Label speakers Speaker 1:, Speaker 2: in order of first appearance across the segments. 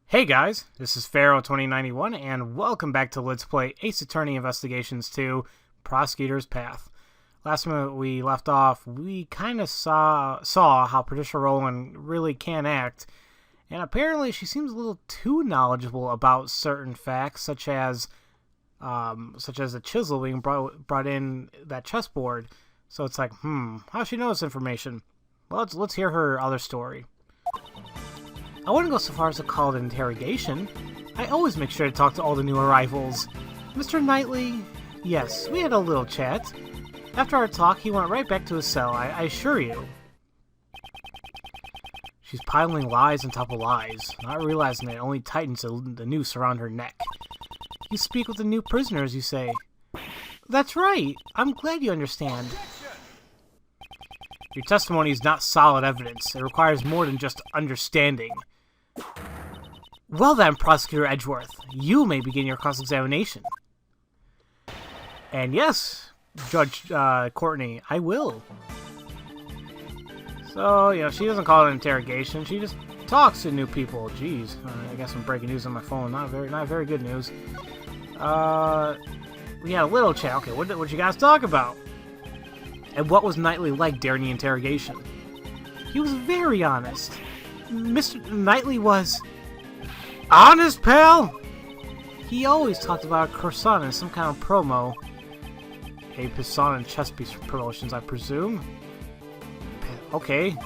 Speaker 1: Hey guys, this is Pharaoh 2091, and welcome back to Let's Play Ace Attorney Investigations 2, Prosecutor's Path. Last minute we left off, we kind of saw how Patricia Roland really can act, and apparently she seems a little too knowledgeable about certain facts, such as a chisel being brought in that chessboard. So it's like, how does she know this information? Well, let's hear her other story. I wouldn't go so far as to call it an interrogation. I always make sure to talk to all the new arrivals. Mr. Knightley, yes, we had a little chat. After our talk, he went right back to his cell, I assure you. She's piling lies on top of lies, not realizing that it only tightens the noose around her neck. You speak with the new prisoners, you say. That's right. I'm glad you understand. Your testimony is not solid evidence. It requires more than just understanding. Well then, Prosecutor Edgeworth, you may begin your cross-examination. And yes, Judge Courtney, I will. So, she doesn't call it an interrogation. She just talks to new people. Jeez, I got some breaking news on my phone. Not very good news. We had a little chat. Okay, what you guys talk about? And what was Knightley like during the interrogation? He was very honest. Mr. Knightley was... honest, pal? He always talked about a croissant and some kind of promo. A croissant and chess piece promotions, I presume. Okay.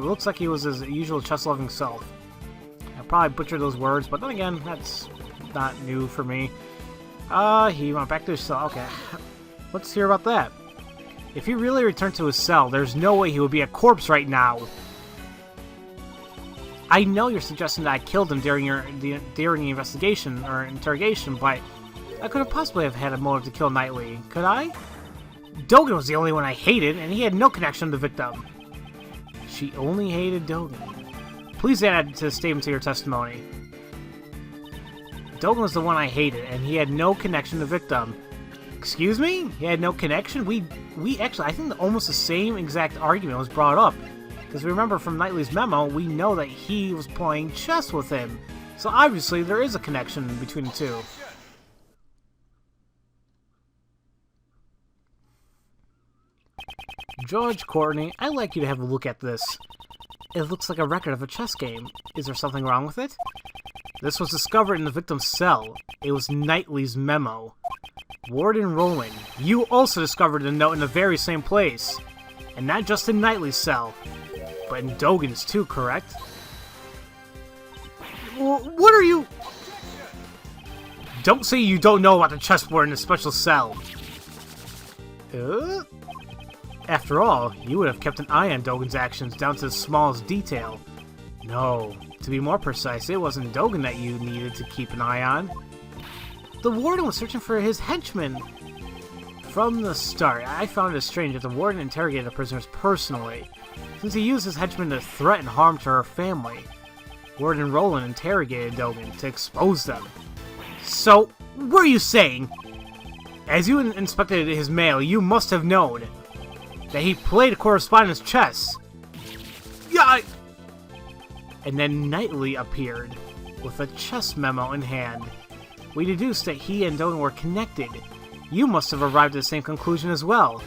Speaker 1: Looks like he was his usual chess-loving self. I probably butchered those words, but then again, that's not new for me. He went back to his cell. Okay. Let's hear about that. If he really returned to his cell, there's no way he would be a corpse right now. I know you're suggesting that I killed him during the investigation or interrogation, but I couldn't possibly have had a motive to kill Knightley, could I? Dogan was the only one I hated, and he had no connection to the victim. She only hated Dogan. Please add to the statement to your testimony. Dogan was the one I hated, and he had no connection to the victim. Excuse me? He had no connection? We actually, I think almost the same exact argument was brought up. Because remember from Knightley's memo, we know that he was playing chess with him. So obviously there is a connection between the two. Judge Courtney, I'd like you to have a look at this. It looks like a record of a chess game. Is there something wrong with it? This was discovered in the victim's cell. It was Knightley's memo. Warden Roland, you also discovered the note in the very same place. And not just in Knightley's cell, but in Dogan's too, correct? What are you... Don't say you don't know about the chessboard in the special cell. After all, you would have kept an eye on Dogan's actions down to the smallest detail. No, to be more precise, it wasn't Dogan that you needed to keep an eye on. The warden was searching for his henchman. From the start, I found it strange that the warden interrogated the prisoners personally, since he used his henchmen to threaten harm to her family. Warden Roland interrogated Dogan to expose them. So, what are you saying? As you inspected his mail, you must have known that he played correspondence chess. Yeah. And then Knightley appeared with a chess memo in hand. We deduced that he and Dogan were connected. You must have arrived at the same conclusion as well.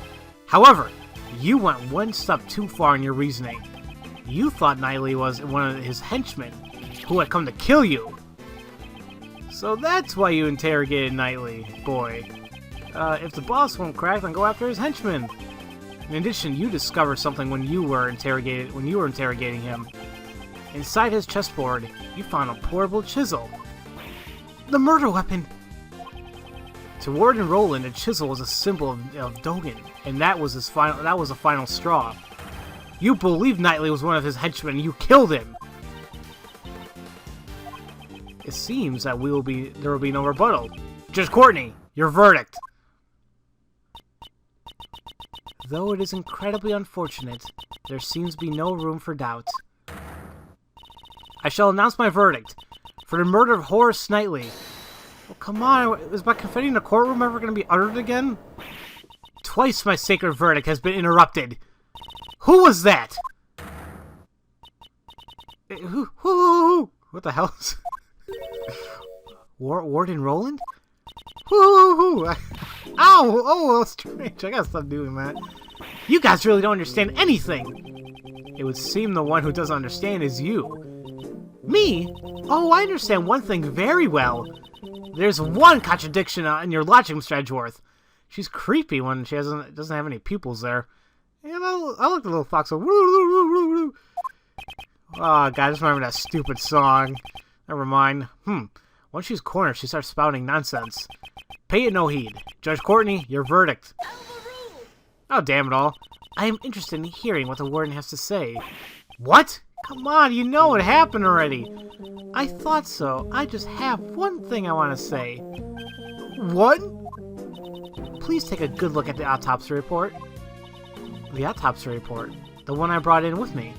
Speaker 1: However, you went one step too far in your reasoning. You thought Knightley was one of his henchmen who had come to kill you. So that's why you interrogated Knightley, boy. If the boss won't crack, then go after his henchmen. In addition, you discovered something when you were interrogating him. Inside his chessboard, you found a portable chisel. The murder weapon! To Warden Roland, a chisel was a symbol of Dogan, and that was the final straw. You believed Knightley was one of his henchmen, and you killed him! It seems that there will be no rebuttal. Judge Courtney, your verdict! Though it is incredibly unfortunate, there seems to be no room for doubt. I shall announce my verdict. For the murder of Horace Knightley. Oh, come on, is my confetti in the courtroom ever going to be uttered again? Twice my sacred verdict has been interrupted. Who was that? Who? What the hell? Warden Roland? Woo-hoo-hoo! Ow! Oh, that's strange. I gotta stop doing that. You guys really don't understand anything! It would seem the one who doesn't understand is you. Me? Oh, I understand one thing very well. There's one contradiction in your logic, Mr. Edgeworth. She's creepy when she doesn't have any pupils there. And I like the little fox. Oh, God, I just remember that stupid song. Never mind. Once she's cornered, she starts spouting nonsense. Pay it no heed. Judge Courtney, your verdict. Oh, damn it all. I am interested in hearing what the warden has to say. What? Come on, you know it happened already. I thought so. I just have one thing I want to say. What? Please take a good look at the autopsy report. The autopsy report? The one I brought in with me.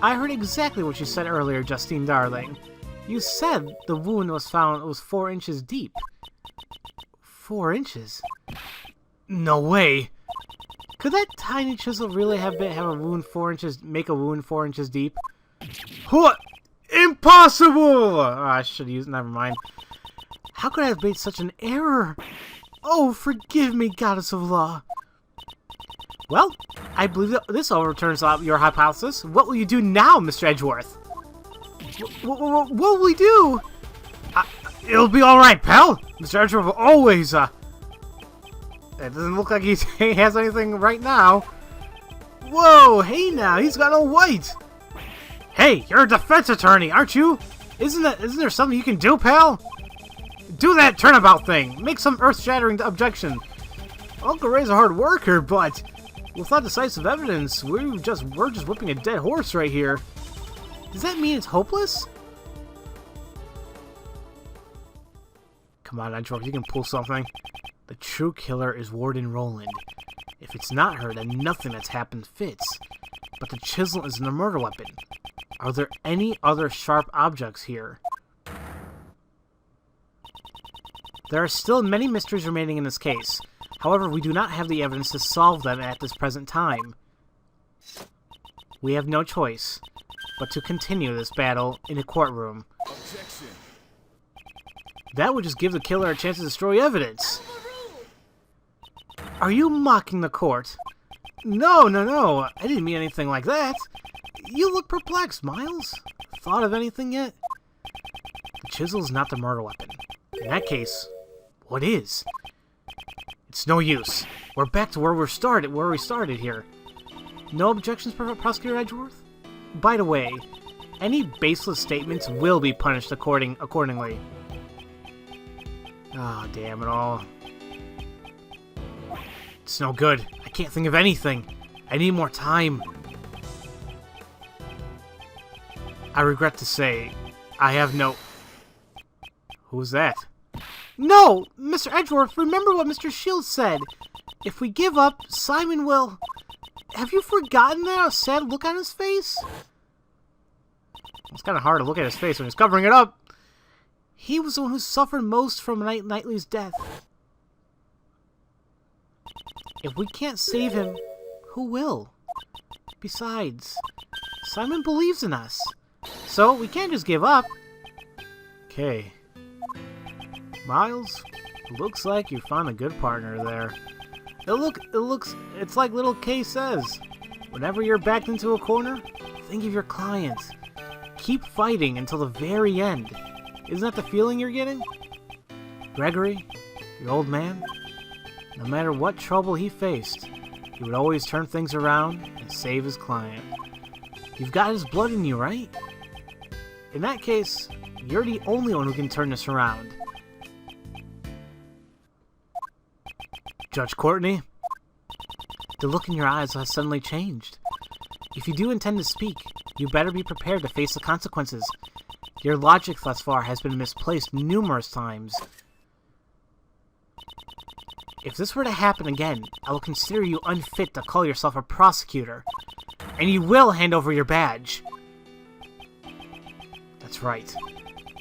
Speaker 1: I heard exactly what you said earlier, Justine darling. You said the wound was 4 inches deep. 4 inches? No way! Could that tiny chisel really have a wound 4 inches, make a wound 4 inches deep? What? Impossible! Oh, I should use, never mind. How could I have made such an error? Oh, forgive me, goddess of law. Well, I believe that this overturns your hypothesis. What will you do now, Mr. Edgeworth? What will we do? It'll be alright, pal. Mr. Edgeworth will always, It doesn't look like he has anything right now. Whoa, hey now, he's got all white. Hey, you're a defense attorney, aren't you? Isn't there something you can do, pal? Do that turnabout thing. Make some earth-shattering objection. Uncle Ray's a hard worker, but without decisive evidence, we're just whipping a dead horse right here. Does that mean it's hopeless? Come on, Edgeworth, you can pull something. The true killer is Warden Roland. If it's not her, then nothing that's happened fits. But the chisel isn't a murder weapon. Are there any other sharp objects here? There are still many mysteries remaining in this case. However, we do not have the evidence to solve them at this present time. We have no choice but to continue this battle in a courtroom. Objection. That would just give the killer a chance to destroy evidence. Are you mocking the court? No. I didn't mean anything like that. You look perplexed, Miles. Thought of anything yet? The chisel's not the murder weapon. In that case, what is? It's no use. We're back to where we started here. No objections, Prosecutor Edgeworth? By the way, any baseless statements will be punished accordingly. Ah, oh, damn it all. It's no good. I can't think of anything. I need more time. I regret to say, I have no... Who's that? No! Mr. Edgeworth, remember what Mr. Shields said. If we give up, Simon will... Have you forgotten that sad look on his face? It's kind of hard to look at his face when he's covering it up. He was the one who suffered most from Knightley's death. If we can't save him, who will? Besides, Simon believes in us. So, we can't just give up. Okay. Miles, looks like you found a good partner there. It's like little Kay says. Whenever you're backed into a corner, think of your client. Keep fighting until the very end. Isn't that the feeling you're getting? Gregory, your old man, no matter what trouble he faced, he would always turn things around and save his client. You've got his blood in you, right? In that case, you're the only one who can turn this around. Judge Courtney, the look in your eyes has suddenly changed. If you do intend to speak, you better be prepared to face the consequences. Your logic thus far has been misplaced numerous times. If this were to happen again, I will consider you unfit to call yourself a prosecutor, and you will hand over your badge. That's right.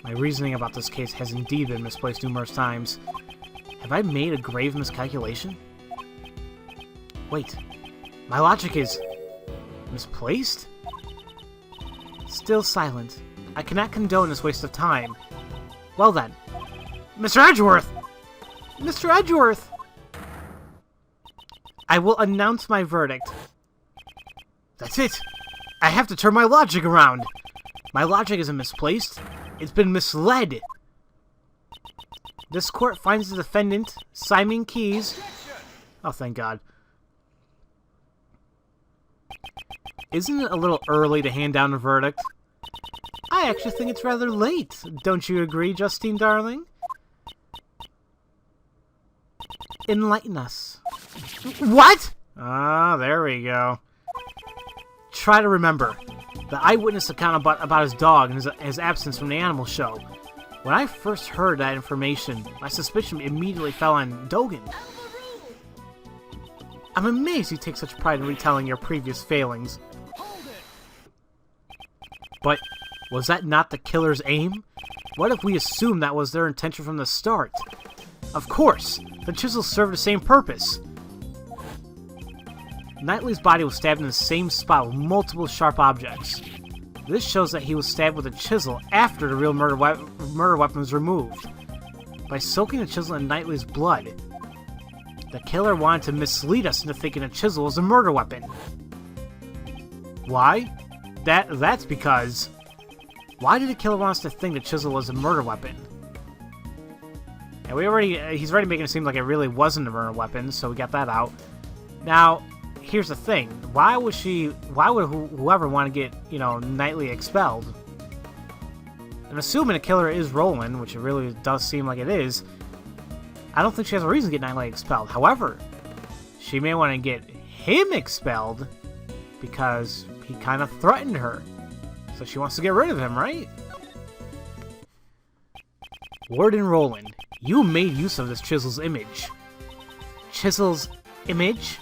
Speaker 1: My reasoning about this case has indeed been misplaced numerous times. Have I made a grave miscalculation? Wait, my logic is... misplaced? Still silent. I cannot condone this waste of time. Well then. Mr. Edgeworth! Mr. Edgeworth! I will announce my verdict. That's it! I have to turn my logic around! My logic isn't misplaced. It's been misled. This court finds the defendant, Simon Keyes... Oh, thank God. Isn't it a little early to hand down a verdict? I actually think it's rather late. Don't you agree, Justine, darling? Enlighten us. What? Ah, there we go. Try to remember. The eyewitness account about his dog and his absence from the animal show. When I first heard that information, my suspicion immediately fell on Dogen. I'm amazed you take such pride in retelling your previous failings. But was that not the killer's aim? What if we assume that was their intention from the start? Of course! The chisel served the same purpose. Knightley's body was stabbed in the same spot with multiple sharp objects. This shows that he was stabbed with a chisel after the real murder weapon was removed. By soaking the chisel in Knightley's blood, the killer wanted to mislead us into thinking a chisel was a murder weapon. Why? That's because... Why did the killer want us to think the chisel was a murder weapon? And he's already making it seem like it really wasn't a murder weapon, so we got that out. Now, here's the thing. Why would whoever want to get, Knightley expelled? And assuming the killer is Roland, which it really does seem like it is, I don't think she has a reason to get Knightley expelled. However, she may want to get him expelled because he kind of threatened her. So she wants to get rid of him, right? Warden Roland, you made use of this chisel's image. Chisel's image?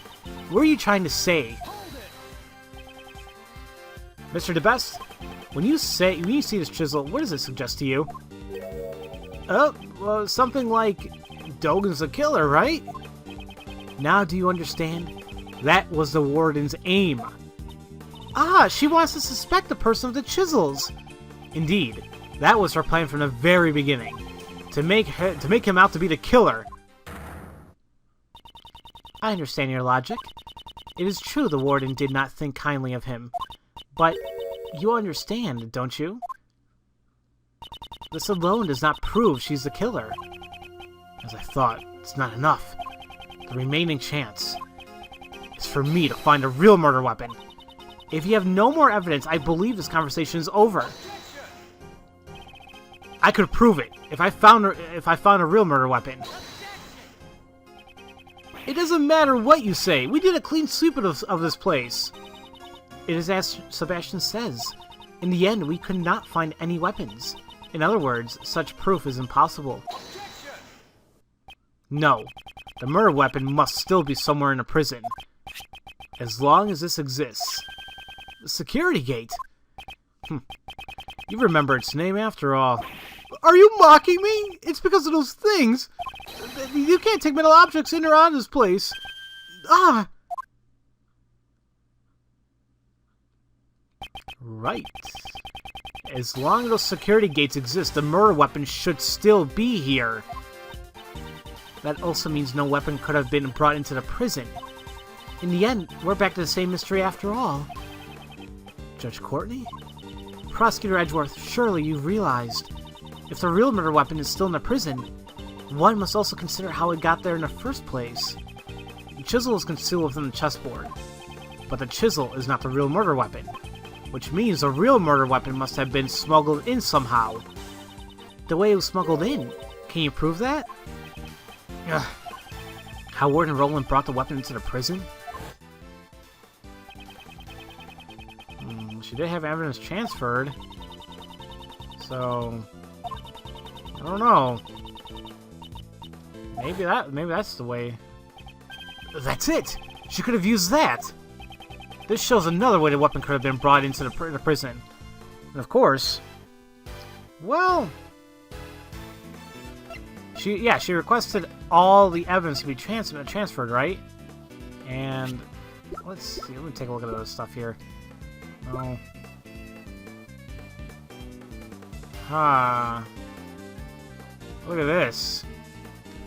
Speaker 1: What are you trying to say? Mr. DeBest, when you see this chisel, what does it suggest to you? Oh, well, something like Dogen's the killer, right? Now do you understand? That was the Warden's aim. Ah, she wants to suspect the person of the chisels. Indeed, that was her plan from the very beginning. To make him out to be the killer. I understand your logic. It is true the Warden did not think kindly of him. But you understand, don't you? This alone does not prove she's the killer. As I thought, it's not enough. The remaining chance is for me to find a real murder weapon. If you have no more evidence, I believe this conversation is over. I could prove it if I found a real murder weapon. It doesn't matter what you say. We did a clean sweep of this place. It is as Sebastian says. In the end, we could not find any weapons. In other words, such proof is impossible. No, the murder weapon must still be somewhere in a prison. As long as this exists. The security gate? You remember its name after all. Are you mocking me? It's because of those things. You can't take metal objects in or out of this place. Ah! Right. As long as those security gates exist, the murder weapon should still be here. That also means no weapon could have been brought into the prison. In the end, we're back to the same mystery after all. Judge Courtney? Prosecutor Edgeworth, surely you've realized. If the real murder weapon is still in the prison, one must also consider how it got there in the first place. The chisel is concealed within the chessboard, but the chisel is not the real murder weapon, which means the real murder weapon must have been smuggled in somehow. The way it was smuggled in, can you prove that? Ugh. How Warden Roland brought the weapon into the prison? She did have evidence transferred, so I don't know. Maybe that's the way. That's it. She could have used that. This shows another way the weapon could have been brought into the prison. And of course, well, she requested all the evidence to be transferred, right? And let's see. Let me take a look at this stuff here. Oh. Look at this.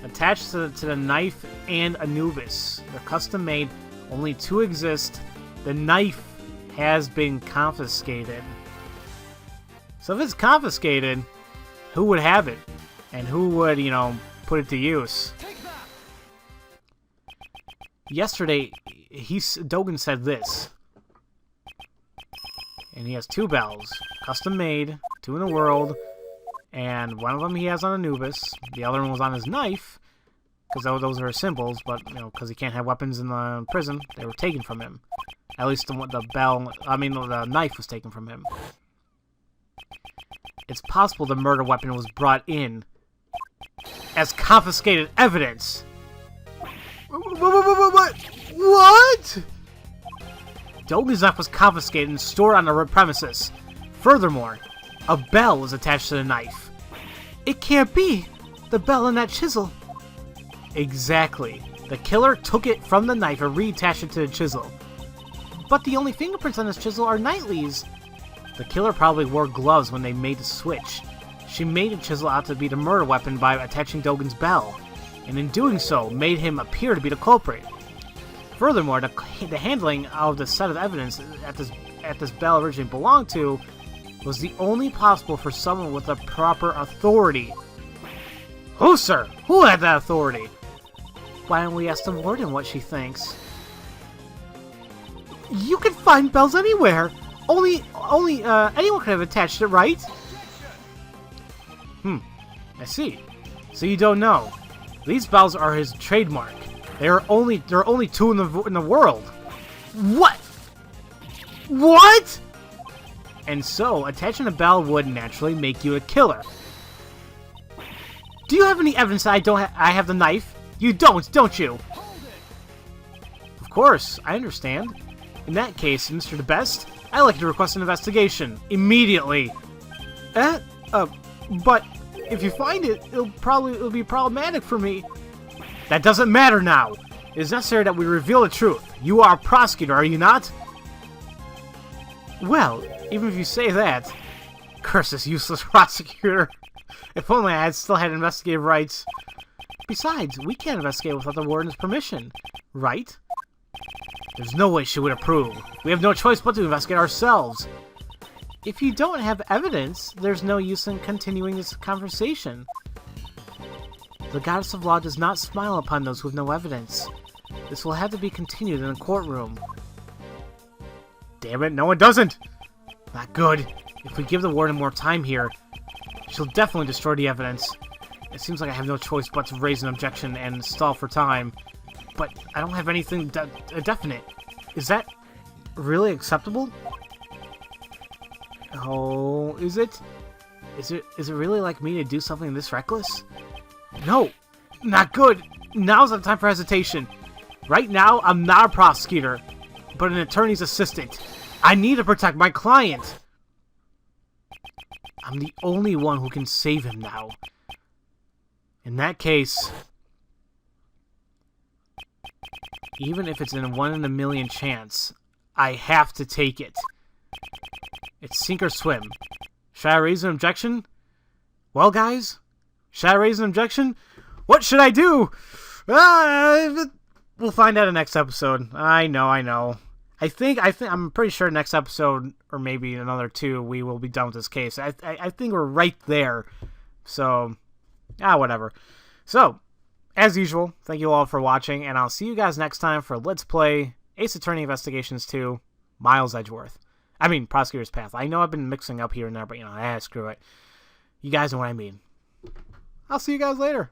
Speaker 1: Attached to the knife and Anubis. They're custom made. Only 2 exist. The knife has been confiscated. So if it's confiscated, who would have it? And who would, you know, put it to use? Yesterday, Dogen said this. And he has 2 bells. Custom made. 2 in the world. And one of them he has on Anubis. The other one was on his knife. Because those are his symbols. But, you know, because he can't have weapons in the prison, they were taken from him. At least the knife was taken from him. It's possible the murder weapon was brought in as confiscated evidence. What? Dogen's knife was confiscated and stored on the premises. Furthermore, a bell was attached to the knife. It can't be! The bell and that chisel. Exactly. The killer took it from the knife and reattached it to the chisel. But the only fingerprints on this chisel are Knightley's. The killer probably wore gloves when they made the switch. She made the chisel out to be the murder weapon by attaching Dogen's bell, and in doing so, made him appear to be the culprit. Furthermore, the handling of the set of evidence at this bell originally belonged to was the only possible for someone with the proper authority. Who, sir? Who had that authority? Why don't we ask the warden what she thinks? You can find bells anywhere. Only anyone could have attached it, right? I see. So you don't know. These bells are his trademark. There are only 2 in the world. What? What? And so attaching a bell would naturally make you a killer. Do you have any evidence that I have the knife? You don't you? Of course, I understand. In that case, Mr. the Best, I'd like to request an investigation immediately. But if you find it, it'll be problematic for me. That doesn't matter now. It is necessary that we reveal the truth. You are a prosecutor, are you not? Well, even if you say that, curse this useless prosecutor. If only I had still had investigative rights. Besides, we can't investigate without the warden's permission, right? There's no way she would approve. We have no choice but to investigate ourselves. If you don't have evidence, there's no use in continuing this conversation. The goddess of law does not smile upon those who have no evidence. This will have to be continued in the courtroom. Damn it, no it doesn't! Not good. If we give the warden more time here, she'll definitely destroy the evidence. It seems like I have no choice but to raise an objection and stall for time. But I don't have anything definite. Is that really acceptable? Oh, is it? Is it really like me to do something this reckless? No! Not good! Now's not the time for hesitation. Right now, I'm not a prosecutor, but an attorney's assistant. I need to protect my client! I'm the only one who can save him now. In that case, even if it's in a 1 in a million chance, I have to take it. It's sink or swim. Should I raise an objection? Well, guys, should I raise an objection? What should I do? We'll find out in the next episode. I know. I'm pretty sure next episode, or maybe another 2, we will be done with this case. I think we're right there. So, whatever. So, as usual, thank you all for watching, and I'll see you guys next time for Let's Play Ace Attorney Investigations 2, Miles Edgeworth. I mean, Prosecutor's Path. I know I've been mixing up here and there, but, screw it. You guys know what I mean. I'll see you guys later.